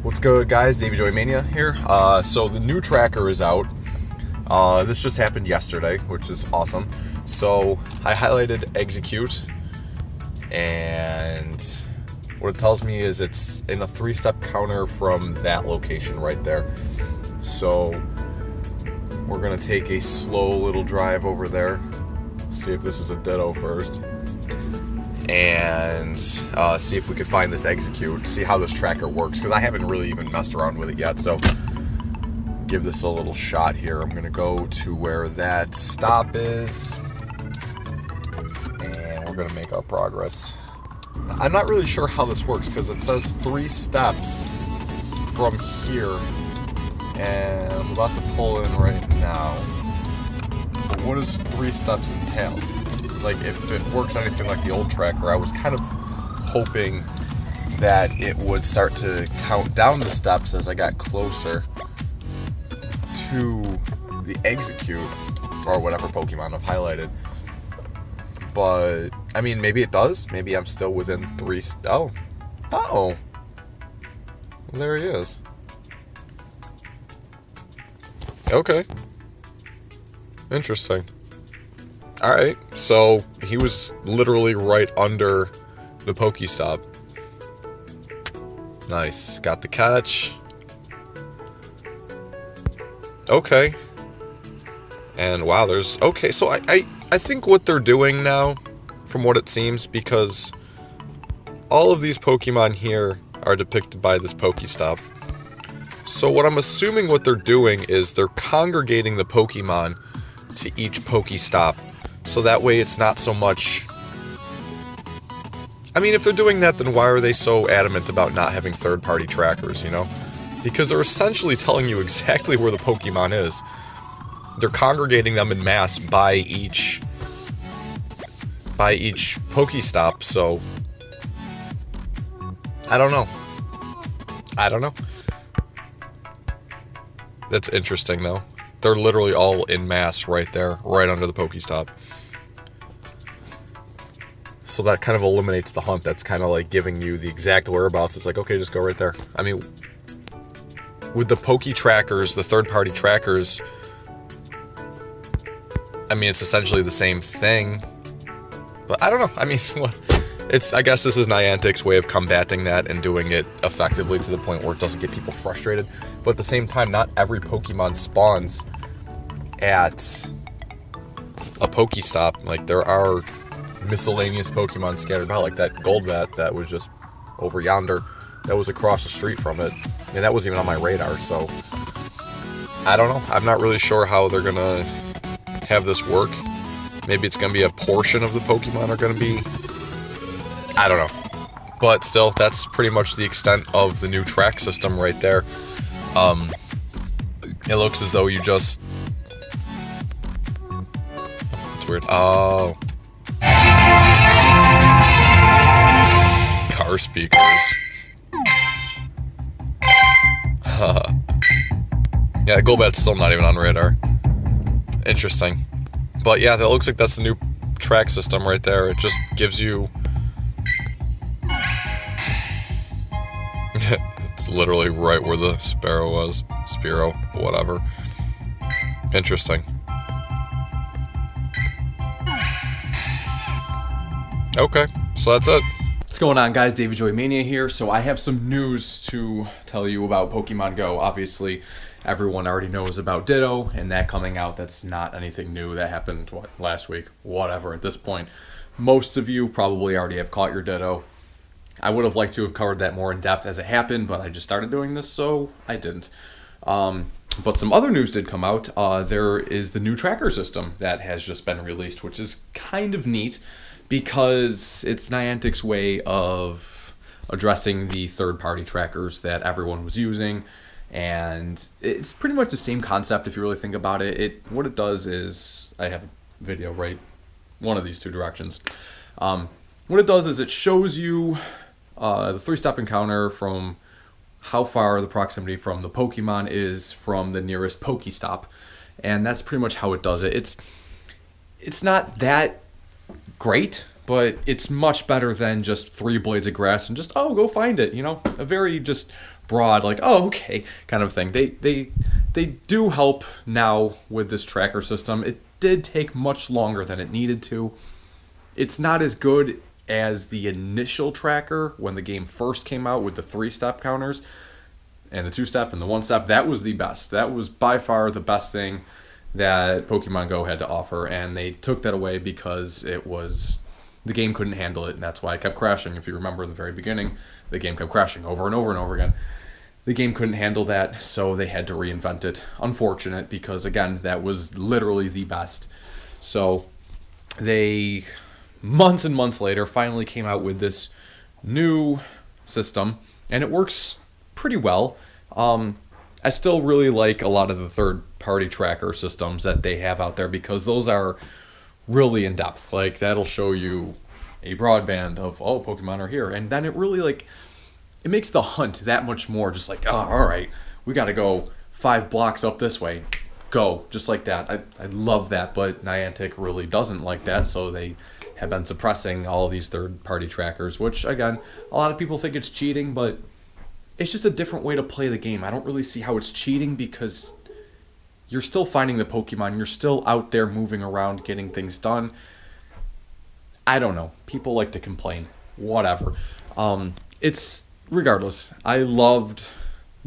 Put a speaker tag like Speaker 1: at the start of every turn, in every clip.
Speaker 1: What's good, guys? Davey Joy Mania here. So the new tracker is out. This just happened yesterday, which is awesome. So I highlighted execute, and what it tells me is it's in a 3-step counter from that location right there. So we're gonna take a slow little drive over there, see if this is a ditto first, and see if we can find this execute, see how this tracker works, because I haven't really even messed around with it yet. So give this a little shot here. I'm gonna go to where that stop is, and we're gonna make our progress. I'm not really sure how this works because it says 3 steps from here, and I'm about to pull in right now. But what does 3 steps entail? Like, if it works anything like the old tracker, I was kind of hoping that it would start to count down the steps as I got closer to the execute or whatever Pokemon I've highlighted. But I mean, maybe it does. Maybe I'm still within 3. Oh, there he is. Okay, interesting. Alright, so he was literally right under the Pokestop. Nice, got the catch. Okay. And wow, there's... Okay, so I think what they're doing now, from what it seems, because all of these Pokemon here are depicted by this Pokestop. So what I'm assuming what they're doing is they're congregating the Pokemon to each Pokestop. So that way it's not so much... I mean, if they're doing that, then why are they so adamant about not having third-party trackers, you know? Because they're essentially telling you exactly where the Pokemon is. They're congregating them in mass by each Pokestop, so... I don't know. That's interesting, though. They're literally all in mass right there, right under the Pokestop. So that kind of eliminates the hunt. That's kind of like giving you the exact whereabouts. It's like, okay, just go right there. I mean, with the Poke trackers, the third-party trackers, I mean, it's essentially the same thing. But I don't know. I mean, I guess this is Niantic's way of combating that and doing it effectively to the point where it doesn't get people frustrated. But at the same time, not every Pokemon spawns at a Pokestop. Like, there are miscellaneous Pokemon scattered about, like that Golbat that was just over yonder, that was across the street from it, and that wasn't even on my radar. So I don't know. I'm not really sure how they're gonna have this work. Maybe it's gonna be a portion of the Pokemon are gonna be, I don't know. But still, that's pretty much the extent of the new track system right there. It looks as though you just... It's weird. Oh. Car speakers. Yeah, Golbat's still not even on radar. Interesting. But yeah, that looks like that's the new track system right there. It just gives you... It's literally right where the Sparrow was. Spearow, whatever. Interesting. Okay, so that's it.
Speaker 2: What's going on, guys? Davey Joy Mania here. So I have some news to tell you about Pokemon Go. Obviously, everyone already knows about Ditto and that coming out. That's not anything new. That happened, what, last week? Whatever, at this point. Most of you probably already have caught your Ditto. I would have liked to have covered that more in depth as it happened, but I just started doing this, so I didn't. But some other news did come out. There is the new tracker system that has just been released, which is kind of neat, because it's Niantic's way of addressing the third-party trackers that everyone was using, and it's pretty much the same concept if you really think about it. What it does is, I have a video right one of these two directions. What it does is it shows you the 3-step encounter from how far the proximity from the Pokemon is from the nearest Pokestop, and that's pretty much how it does it. It's not that great, but it's much better than just 3 blades of grass and just, oh, go find it, a very just broad, like, oh, okay, kind of thing. They do help now with this tracker system. It did take much longer than it needed to. It's not as good as the initial tracker when the game first came out with the 3-step counters and the 2-step and the 1-step. That was the best. That was by far the best thing that Pokemon Go had to offer, and they took that away because the game couldn't handle it, and that's why it kept crashing. If you remember in the very beginning, the game kept crashing over and over and over again. The game couldn't handle that, so they had to reinvent it. Unfortunate, because again, that was literally the best. So they, months and months later, finally came out with this new system, and it works pretty well. I still really like a lot of the third-party tracker systems that they have out there, because those are really in-depth. Like, that'll show you a broadband of, oh, Pokemon are here, and then it really, like, it makes the hunt that much more just like, oh, all right, we got to go 5 blocks up this way. Go, just like that. I love that, but Niantic really doesn't like that, so they have been suppressing all of these third-party trackers, which, again, a lot of people think it's cheating, but it's just a different way to play the game. I don't really see how it's cheating, because you're still finding the Pokemon. You're still out there moving around, getting things done. I don't know. People like to complain. Whatever. Regardless, I loved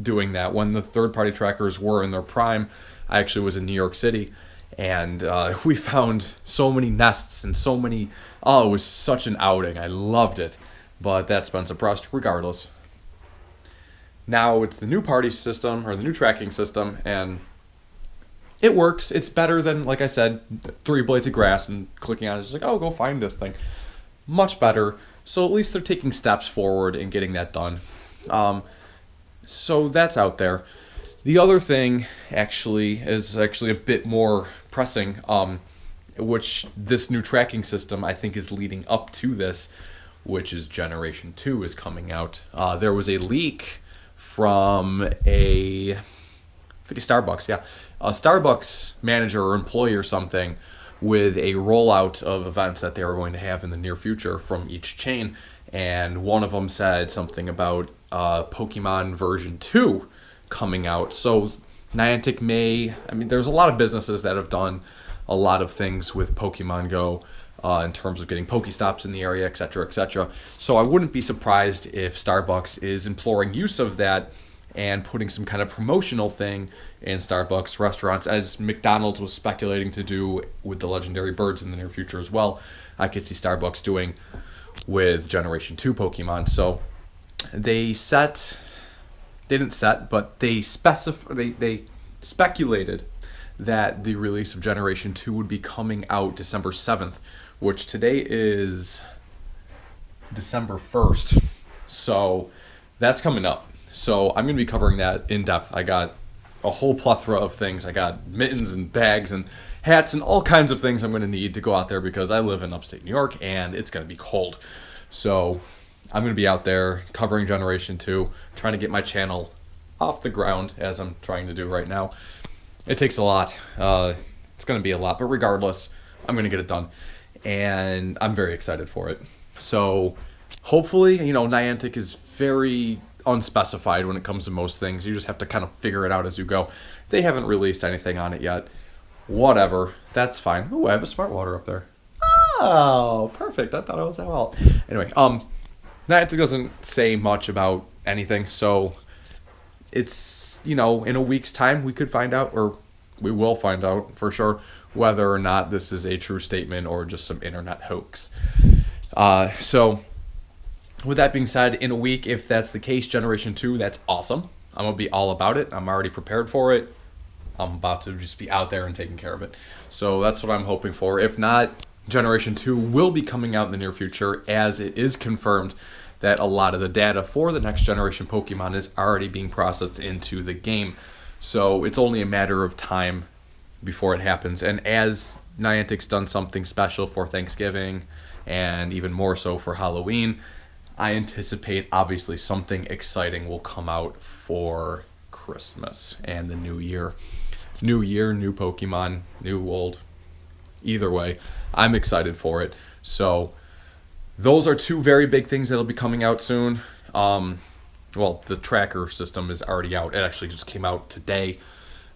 Speaker 2: doing that. When the third-party trackers were in their prime, I actually was in New York City, and we found so many nests and so many... Oh, it was such an outing. I loved it, but that's been suppressed regardless. Now it's the new party system, or the new tracking system, and it works. It's better than, like I said, 3 blades of grass and clicking on it. It's just like, oh, go find this thing. Much better. So at least they're taking steps forward and getting that done. So that's out there. The other thing is actually a bit more pressing, which this new tracking system I think is leading up to this, which is Generation 2 is coming out. There was a leak from I think a Starbucks, yeah. A Starbucks manager or employee or something, with a rollout of events that they were going to have in the near future from each chain. And one of them said something about Pokemon version 2 coming out. So Niantic there's a lot of businesses that have done a lot of things with Pokemon Go in terms of getting Pokestops in the area, etc., etc. So I wouldn't be surprised if Starbucks is imploring use of that and putting some kind of promotional thing in Starbucks restaurants, as McDonald's was speculating to do with the legendary birds in the near future as well. I could see Starbucks doing with Generation 2 Pokemon. So they speculated that the release of Generation 2 would be coming out December 7th, which today is December 1st. So that's coming up. So I'm going to be covering that in depth. I got a whole plethora of things. I got mittens and bags and hats and all kinds of things I'm going to need to go out there, because I live in upstate New York and it's going to be cold. So I'm going to be out there covering Generation 2, trying to get my channel off the ground, as I'm trying to do right now. It takes a lot. It's going to be a lot, but regardless, I'm going to get it done. And I'm very excited for it. So hopefully, Niantic is very unspecified when it comes to most things. You just have to kind of figure it out as you go. They haven't released anything on it yet. Whatever. That's fine. Oh, I have a smart water up there. Oh, perfect. I thought I was that well. Anyway, Niantic doesn't say much about anything, so it's, in a week's time we could find out, or we will find out for sure, whether or not this is a true statement or just some internet hoax. So with that being said, in a week, if that's the case, Generation 2, that's awesome. I'm going to be all about it. I'm already prepared for it. I'm about to just be out there and taking care of it. So that's what I'm hoping for. If not, Generation 2 will be coming out in the near future, as it is confirmed that a lot of the data for the next generation Pokemon is already being processed into the game. So it's only a matter of time before it happens. And as Niantic's done something special for Thanksgiving, and even more so for Halloween, I anticipate obviously something exciting will come out for Christmas and the new year. New year, new Pokemon, new old. Either way, I'm excited for it. So those are two very big things that'll be coming out soon. Well, the tracker system is already out. It actually just came out today.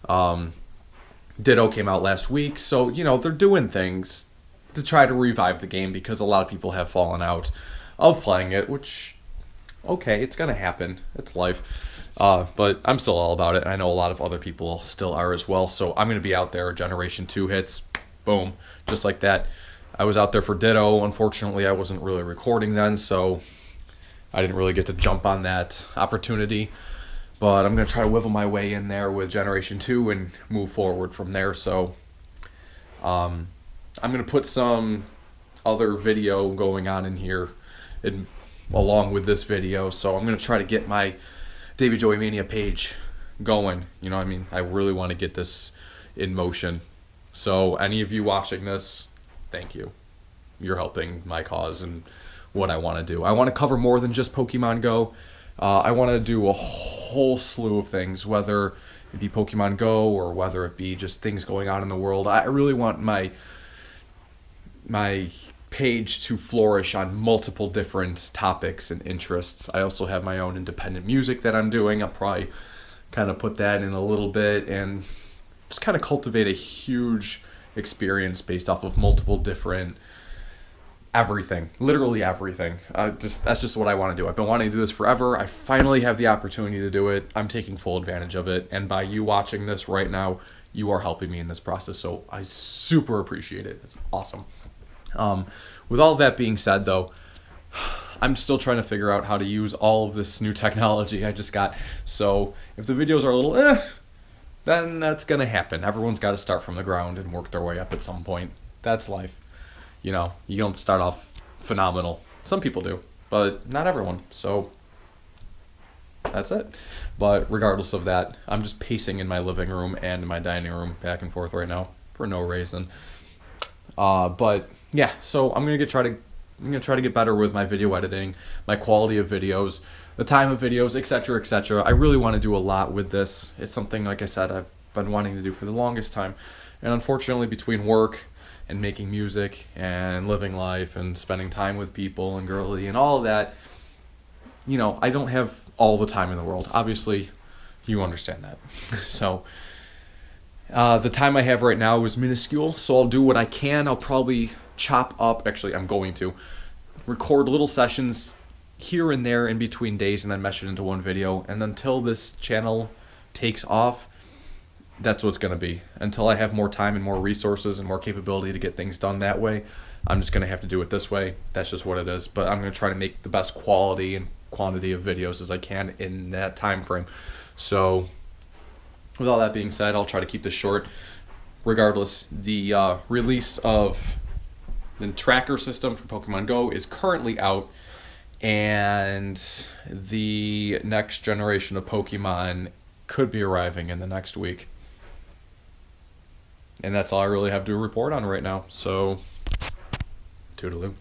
Speaker 2: Ditto came out last week. So, you know, they're doing things to try to revive the game because a lot of people have fallen out of playing it, which, okay, it's going to happen. It's life. But I'm still all about it. I know a lot of other people still are as well. So I'm going to be out there. Generation 2 hits. Boom. Just like that. I was out there for Ditto. Unfortunately, I wasn't really recording then, so I didn't really get to jump on that opportunity. But I'm going to try to whittle my way in there with Generation 2 and move forward from there. So I'm going to put some other video going on in here along with this video. So I'm going to try to get my Davey Joey Mania page going. You know what I mean? I really want to get this in motion. So any of you watching this, thank you. You're helping my cause and what I want to do. I want to cover more than just Pokemon Go. I want to do a whole slew of things, whether it be Pokemon Go or whether it be just things going on in the world. I really want my page to flourish on multiple different topics and interests. I also have my own independent music that I'm doing. I'll probably kind of put that in a little bit and just kind of cultivate a huge experience based off of multiple different everything, literally everything. That's just what I want to do. I've been wanting to do this forever. I finally have the opportunity to do it. I'm taking full advantage of it, and by you watching this right now, you are helping me in this process, so I super appreciate it. It's awesome. With all of that being said, though, I'm still trying to figure out how to use all of this new technology I just got. So if the videos are a little then that's going to happen. Everyone's got to start from the ground and work their way up at some point. That's life. You know, you don't start off phenomenal. Some people do, but not everyone. So that's it. But regardless of that, I'm just pacing in my living room and in my dining room back and forth right now for no reason. But yeah, so I'm gonna try to get better with my video editing, my quality of videos, the time of videos, etc., etc. I really want to do a lot with this. It's something, like I said, I've been wanting to do for the longest time, and unfortunately, between work and making music and living life and spending time with people and girly and all of that, you know, I don't have all the time in the world. Obviously, you understand that. So the time I have right now is minuscule, so I'll do what I can. I'll probably chop up, actually I'm going to record little sessions here and there in between days and then mesh it into one video, and until this channel takes off, that's what it's going to be. Until I have more time and more resources and more capability to get things done that way, I'm just going to have to do it this way. That's just what it is. But I'm going to try to make the best quality and quantity of videos as I can in that time frame. So with all that being said, I'll try to keep this short. Regardless, the release of the tracker system for Pokemon Go is currently out, and the next generation of Pokemon could be arriving in the next week. And that's all I really have to report on right now. So, toodaloo.